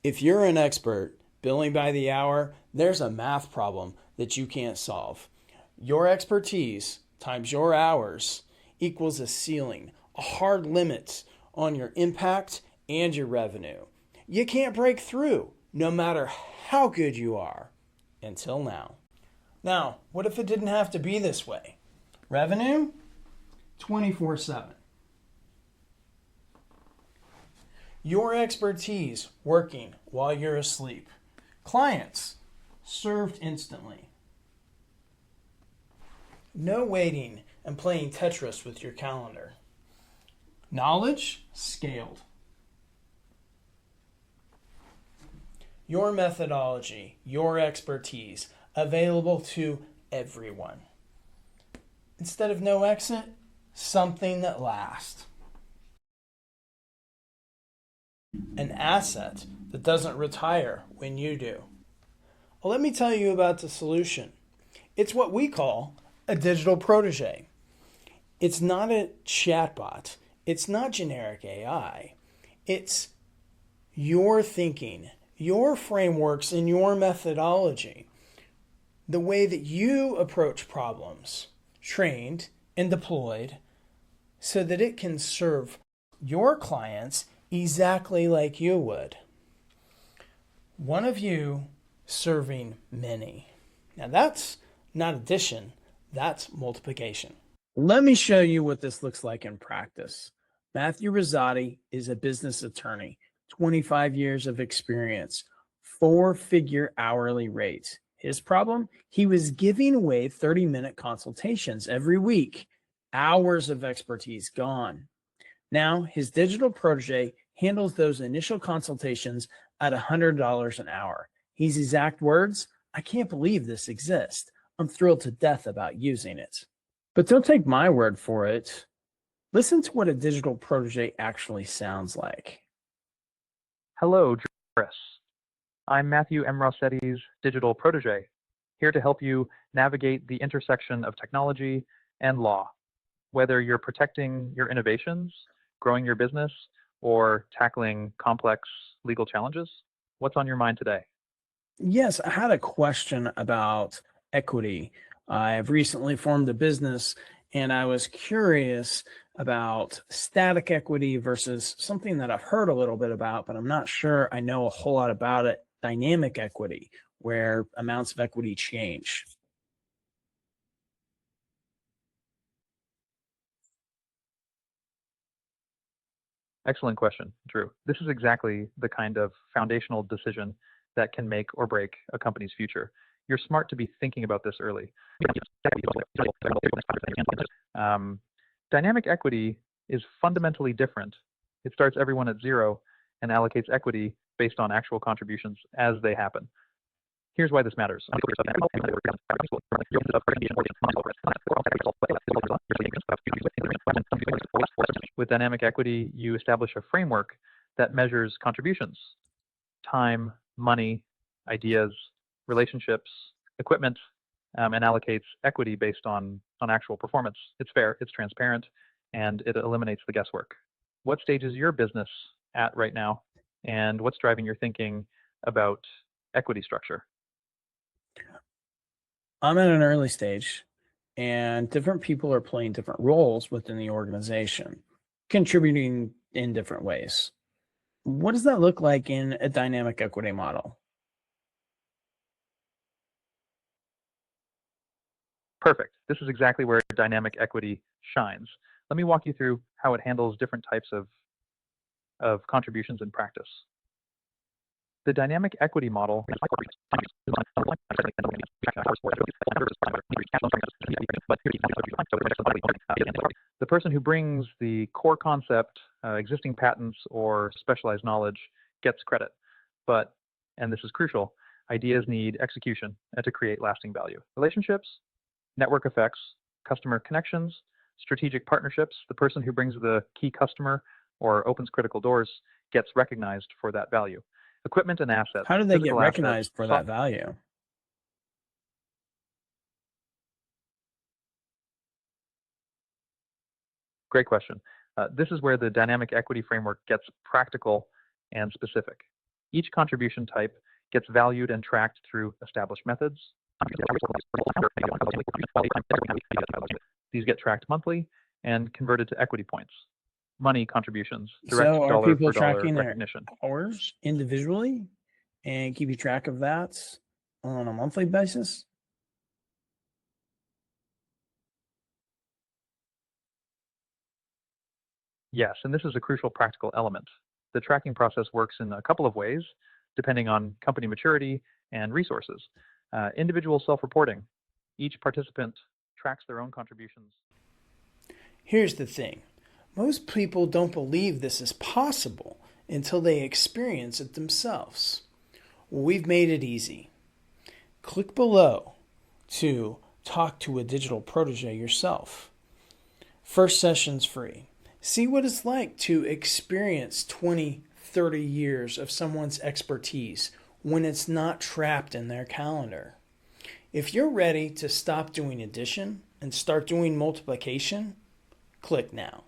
If you're an expert billing by the hour, there's a math problem that you can't solve. Your expertise times your hours equals a ceiling, a hard limit on your impact and your revenue. You can't break through no matter how good you are until now. Now, what if it didn't have to be this way? Revenue 24/7. Your expertise working while you're asleep. Clients served instantly. No waiting and playing Tetris with your calendar. Knowledge scaled. Your methodology, your expertise available to everyone. Instead of no exit, something that lasts. An asset that doesn't retire when you do. Well, let me tell you about the solution. It's what we call a digital protege. It's not a chatbot. It's not generic AI. It's your thinking, your frameworks, and your methodology. The way that you approach problems, trained and deployed, so that it can serve your clients exactly like you would. One of you serving many. Now that's not addition, that's multiplication. Let me show you what this looks like in practice. Matthew Rosati is a business attorney, 25 years of experience, 4-figure hourly rate. His problem? He was giving away 30-minute consultations every week. Hours of expertise gone. Now, his digital protege handles those initial consultations at $100 an hour. His exact words, "I can't believe this exists. I'm thrilled to death about using it." But don't take my word for it. Listen to what a digital protege actually sounds like. Hello, Chris. I'm Matthew M. Rossetti's digital protege, here to help you navigate the intersection of technology and law. Whether you're protecting your innovations, growing your business, or tackling complex legal challenges, what's on your mind today? Yes, I had a question about equity. I've recently formed a business and I was curious about static equity versus something that I've heard a little bit about, but I'm not sure I know a whole lot about it, dynamic equity, where amounts of equity change. Excellent question, Drew. This is exactly the kind of foundational decision that can make or break a company's future. You're smart to be thinking about this early. Dynamic equity is fundamentally different. It starts everyone at zero and allocates equity based on actual contributions as they happen. Here's why this matters. With dynamic equity, you establish a framework that measures contributions, time, money, ideas, relationships, equipment, and allocates equity based on actual performance. It's fair, it's transparent, and it eliminates the guesswork. What stage is your business at right now, and what's driving your thinking about equity structure? I'm at an early stage, and different people are playing different roles within the organization, contributing in different ways. What does that look like in a dynamic equity model? Perfect. This is exactly where dynamic equity shines. Let me walk you through how it handles different types of contributions in practice. The dynamic equity model the person who brings the core concept, existing patents, or specialized knowledge gets credit. But, and this is crucial, ideas need execution to create lasting value. Relationships, network effects, customer connections, strategic partnerships, the person who brings the key customer or opens critical doors gets recognized for that value. Equipment and assets. How do they get physical assets, recognized for that value? Great question. This is where the dynamic equity framework gets practical and specific. Each contribution type gets valued and tracked through established methods. These get tracked monthly and converted to equity points. Money contributions, direct So are dollar people for dollar tracking their recognition. hours individually and keeping track of that on a monthly basis? Yes, and this is a crucial practical element. The tracking process works in a couple of ways, depending on company maturity and resources. Individual self-reporting. Each participant tracks their own contributions. Here's the thing. Most people don't believe this is possible until they experience it themselves. Well, we've made it easy. Click below to talk to a digital protege yourself. First session's free. See what it's like to experience 20, 30 years of someone's expertise when it's not trapped in their calendar. If you're ready to stop doing addition and start doing multiplication, click now.